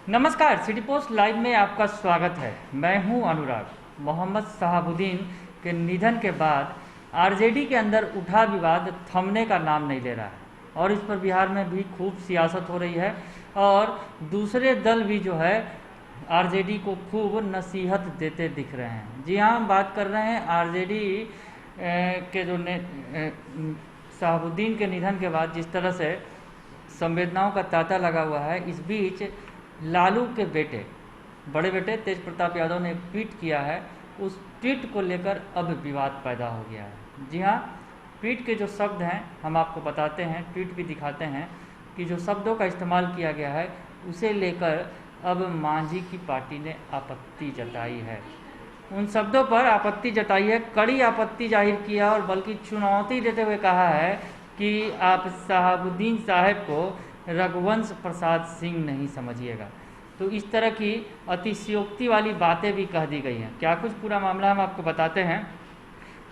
नमस्कार, city post live में आपका स्वागत है। मैं हूं अनुराग। मोहम्मद शहाबुद्दीन के निधन के बाद आरजेडी के अंदर उठा विवाद थमने का नाम नहीं ले रहा है और इस पर बिहार में भी खूब सियासत हो रही है और दूसरे दल भी जो है आरजेडी को खूब नसीहत देते दिख रहे हैं। जी हाँ, हम बात कर रहे हैं आरजेडी के जो शहाबुद्दीन के निधन के बाद जिस तरह से संवेदनाओं का तांता लगा हुआ है, इस बीच लालू के बेटे, बड़े बेटे तेज प्रताप यादव ने ट्वीट किया है। उस ट्वीट को लेकर अब विवाद पैदा हो गया है। जी हाँ, ट्वीट के जो शब्द हैं हम आपको बताते हैं, ट्वीट भी दिखाते हैं कि जो शब्दों का इस्तेमाल किया गया है उसे लेकर अब मांझी की पार्टी ने आपत्ति जताई है। उन शब्दों पर आपत्ति जताई है, कड़ी आपत्ति जाहिर किया और बल्कि चुनौती देते हुए कहा है कि आप शहाबुद्दीन साहब को रघुवंश प्रसाद सिंह नहीं समझिएगा। तो इस तरह की अतिशयोक्ति वाली बातें भी कह दी गई हैं। क्या कुछ पूरा मामला हम आपको बताते हैं।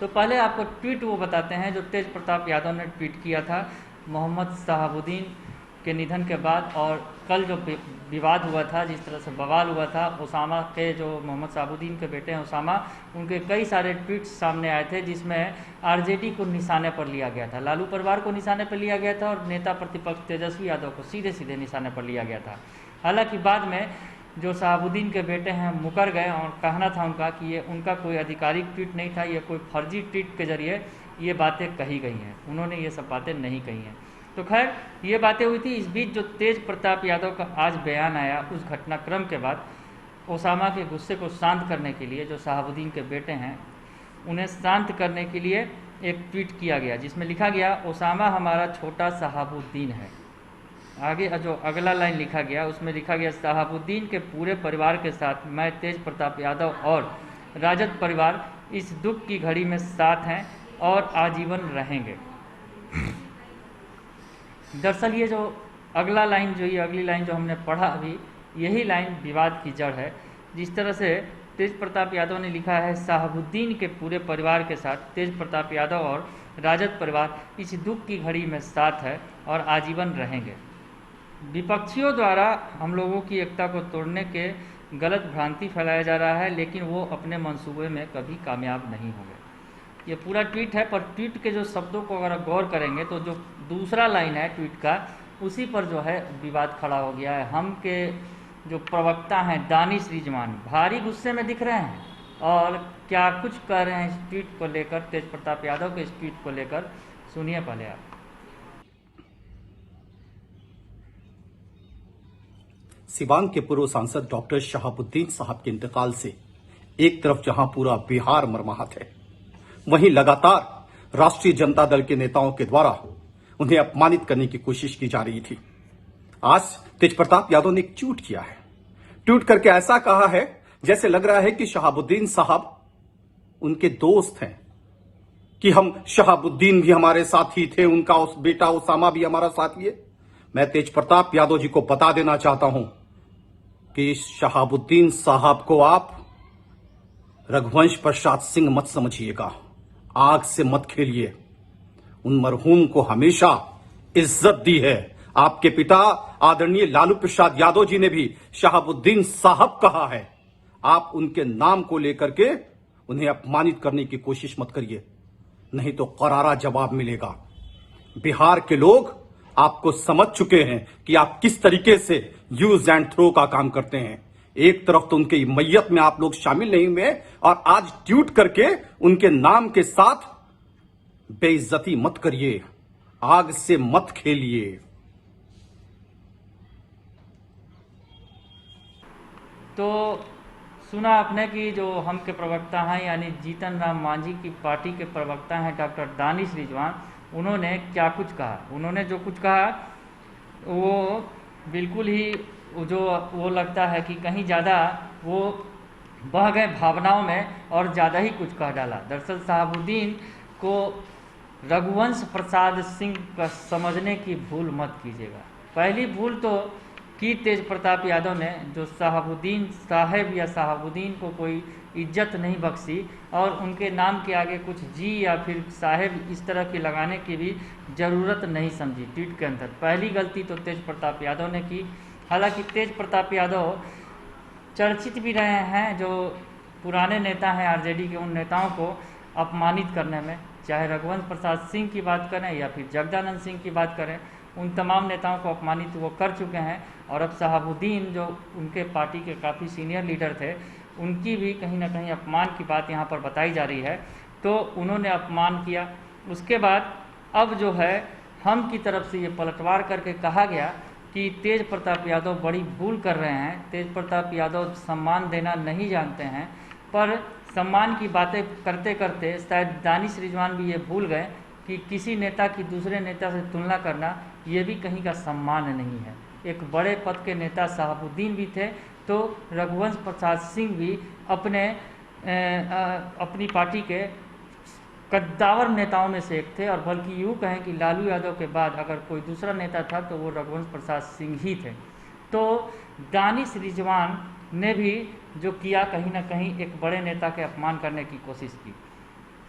तो पहले आपको ट्वीट वो बताते हैं जो तेज प्रताप यादव ने ट्वीट किया था मोहम्मद शहाबुद्दीन के निधन के बाद। और कल जो विवाद हुआ था, जिस तरह से बवाल हुआ था, ओसामा के जो मोहम्मद शहाबुद्दीन के बेटे हैं ओसामा, उनके कई सारे ट्वीट्स सामने आए थे जिसमें आरजेडी को निशाने पर लिया गया था, लालू परिवार को निशाने पर लिया गया था और नेता प्रतिपक्ष तेजस्वी यादव को सीधे सीधे निशाने पर लिया गया था। हालांकि बाद में जो शहाबुद्दीन के बेटे हैं मुकर गए और कहना था उनका कि ये उनका कोई आधिकारिक ट्वीट नहीं था, ये कोई फर्जी ट्वीट के जरिए ये बातें कही गई हैं, उन्होंने ये सब बातें नहीं कही हैं। तो खैर ये बातें हुई थी। इस बीच जो तेज प्रताप यादव का आज बयान आया, उस घटनाक्रम के बाद ओसामा के गुस्से को शांत करने के लिए, जो शहाबुद्दीन के बेटे हैं उन्हें शांत करने के लिए एक ट्वीट किया गया जिसमें लिखा गया, ओसामा हमारा छोटा शहाबुद्दीन है। आगे जो अगला लाइन लिखा गया उसमें लिखा गया, शहाबुद्दीन के पूरे परिवार के साथ मैं तेज प्रताप यादव और राजद परिवार इस दुख की घड़ी में साथ हैं और आजीवन रहेंगे। दरअसल ये जो अगला लाइन जो ये अगली लाइन जो हमने पढ़ा अभी, यही लाइन विवाद की जड़ है। जिस तरह से तेज प्रताप यादव ने लिखा है, शहाबुद्दीन के पूरे परिवार के साथ तेज प्रताप यादव और राजद परिवार इस दुख की घड़ी में साथ है और आजीवन रहेंगे। विपक्षियों द्वारा हम लोगों की एकता को तोड़ने के गलत भ्रांति फैलाया जा रहा है, लेकिन वो अपने मंसूबे में कभी कामयाब नहीं होंगे। ये पूरा ट्वीट है, पर ट्वीट के जो शब्दों को अगर गौर करेंगे तो जो दूसरा लाइन है ट्वीट का, उसी पर जो है विवाद खड़ा हो गया है। हम के जो प्रवक्ता हैं दानिश रिजवान भारी गुस्से में दिख रहे हैं और क्या कुछ कह रहे हैं इस ट्वीट को लेकर, तेज प्रताप यादव के इस ट्वीट को लेकर, सुनिए पहले आप। सिवान के पूर्व सांसद डॉक्टर शहाबुद्दीन साहब के इंतकाल से एक तरफ जहां पूरा बिहार मर्माहत है, वहीं लगातार राष्ट्रीय जनता दल के नेताओं के द्वारा उन्हें अपमानित करने की कोशिश की जा रही थी। आज तेज प्रताप यादव ने एक ट्वीट किया है। ट्वीट करके ऐसा कहा है जैसे लग रहा है कि शहाबुद्दीन साहब उनके दोस्त हैं, कि हम शहाबुद्दीन भी हमारे साथी थे, उनका उस बेटा ओसामा भी हमारा साथी है। मैं तेज प्रताप यादव जी को बता देना चाहता हूं कि शहाबुद्दीन साहब को आप रघुवंश प्रसाद सिंह मत समझिएगा, आग से मत खेलिए। उन मरहूम को हमेशा इज्जत दी है। आपके पिता आदरणीय लालू प्रसाद यादव जी ने भी शहाबुद्दीन साहब कहा है। आप उनके नाम को लेकर के उन्हें अपमानित करने की कोशिश मत करिए, नहीं तो करारा जवाब मिलेगा। बिहार के लोग आपको समझ चुके हैं कि आप किस तरीके से यूज एंड थ्रो का काम करते हैं। एक तरफ तो उनके मैयत में आप लोग शामिल नहीं हुए और आज ट्वीट करके उनके नाम के साथ बेइज्जती मत करिए, आग से मत खेलिए। तो सुना आपने कि जो हम के प्रवक्ता हैं यानी जीतन राम मांझी की पार्टी के प्रवक्ता हैं डॉक्टर दानिश रिजवान, उन्होंने क्या कुछ कहा। उन्होंने जो कुछ कहा वो बिल्कुल ही जो वो लगता है कि कहीं ज़्यादा वो बह गए भावनाओं में और ज़्यादा ही कुछ कह डाला। दरअसल शहाबुद्दीन को रघुवंश प्रसाद सिंह का समझने की भूल मत कीजिएगा। पहली भूल तो की तेज प्रताप यादव ने, जो शहाबुद्दीन साहब या शहाबुद्दीन को कोई इज्जत नहीं बख्शी और उनके नाम के आगे कुछ जी या फिर साहेब इस तरह की लगाने की भी ज़रूरत नहीं समझी ट्वीट के अंदर। पहली गलती तो तेज प्रताप यादव ने की हालांकि तेज प्रताप यादव चर्चित भी रहे हैं, जो पुराने नेता हैं आरजेडी के, उन नेताओं को अपमानित करने में, चाहे रघुवंश प्रसाद सिंह की बात करें या फिर जगदानंद सिंह की बात करें, उन तमाम नेताओं को अपमानित वो कर चुके हैं। और अब शहाबुद्दीन जो उनके पार्टी के काफ़ी सीनियर लीडर थे, उनकी भी कहीं ना कहीं अपमान की बात यहाँ पर बताई जा रही है। तो उन्होंने अपमान किया। उसके बाद अब जो है हम की तरफ से ये पलटवार करके कहा गया कि तेज प्रताप यादव बड़ी भूल कर रहे हैं, तेज प्रताप यादव सम्मान देना नहीं जानते हैं। पर सम्मान की बातें करते करते शायद दानिश रिजवान भी ये भूल गए कि किसी नेता की दूसरे नेता से तुलना करना ये भी कहीं का सम्मान नहीं है। एक बड़े पद के नेता शहाबुद्दीन भी थे, तो रघुवंश प्रसाद सिंह भी अपनी पार्टी के कद्दावर नेताओं में से एक थे। और बल्कि यूँ कहें कि लालू यादव के बाद अगर कोई दूसरा नेता था तो वो रघुवंश प्रसाद सिंह ही थे। तो दानिश रिजवान ने भी जो किया, कहीं ना कहीं एक बड़े नेता के अपमान करने की कोशिश की।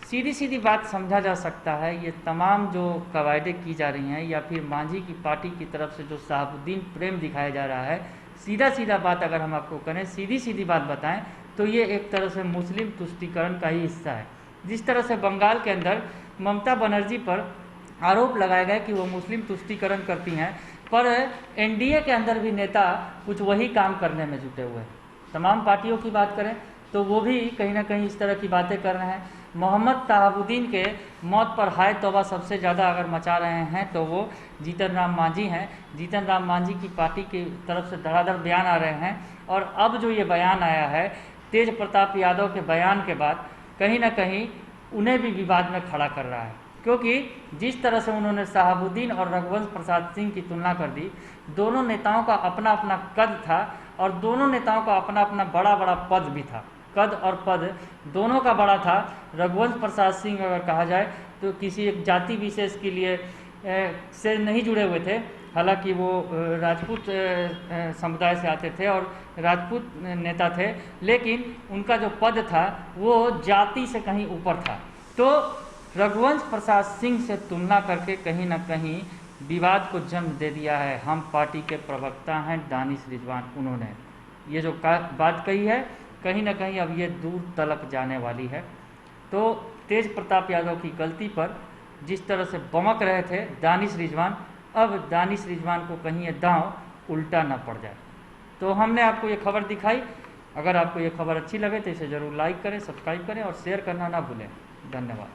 सीधी सीधी बात समझा जा सकता है, ये तमाम जो कवायदे की जा रही हैं या फिर मांझी की पार्टी की तरफ से जो शहाबुद्दीन प्रेम दिखाया जा रहा है, सीधा सीधा बात अगर हम आपको करें, सीधी सीधी बात बताएं तो ये एक तरह से मुस्लिम तुष्टीकरण का ही हिस्सा है। जिस तरह से बंगाल के अंदर ममता बनर्जी पर आरोप लगाया गया कि वो मुस्लिम तुष्टीकरण करती हैं, पर एनडीए के अंदर भी नेता कुछ वही काम करने में जुटे हुए हैं। तमाम पार्टियों की बात करें तो वो भी कहीं ना कहीं इस तरह की बातें कर रहे हैं। मोहम्मद शहाबुद्दीन के मौत पर हाय तौबा सबसे ज़्यादा अगर मचा रहे हैं तो वो जीतन राम मांझी हैं। जीतन राम मांझी की पार्टी की तरफ से धड़ाधड़ बयान आ रहे हैं। और अब जो ये बयान आया है तेज प्रताप यादव के बयान के बाद, कहीं ना कहीं उन्हें भी विवाद में खड़ा कर रहा है, क्योंकि जिस तरह से उन्होंने शहाबुद्दीन और रघुवंश प्रसाद सिंह की तुलना कर दी, दोनों नेताओं का अपना अपना कद था और दोनों नेताओं का अपना अपना बड़ा बड़ा पद भी था। कद और पद दोनों का बड़ा था। रघुवंश प्रसाद सिंह अगर कहा जाए तो किसी एक जाति विशेष के लिए से नहीं जुड़े हुए थे, हालांकि वो राजपूत समुदाय से आते थे और राजपूत नेता थे, लेकिन उनका जो पद था वो जाति से कहीं ऊपर था। तो रघुवंश प्रसाद सिंह से तुलना करके कहीं ना कहीं विवाद को जन्म दे दिया है। हम पार्टी के प्रवक्ता हैं दानिश रिजवान, उन्होंने ये जो बात कही है, कहीं ना कहीं अब ये दूर तलक जाने वाली है। तो तेज प्रताप यादव की गलती पर जिस तरह से बमक रहे थे दानिश रिजवान, अब दानिश रिजवान को कहीं ये दांव उल्टा ना पड़ जाए। तो हमने आपको ये खबर दिखाई। अगर आपको ये खबर अच्छी लगे तो इसे ज़रूर लाइक करें, सब्सक्राइब करें और शेयर करना ना भूलें। धन्यवाद।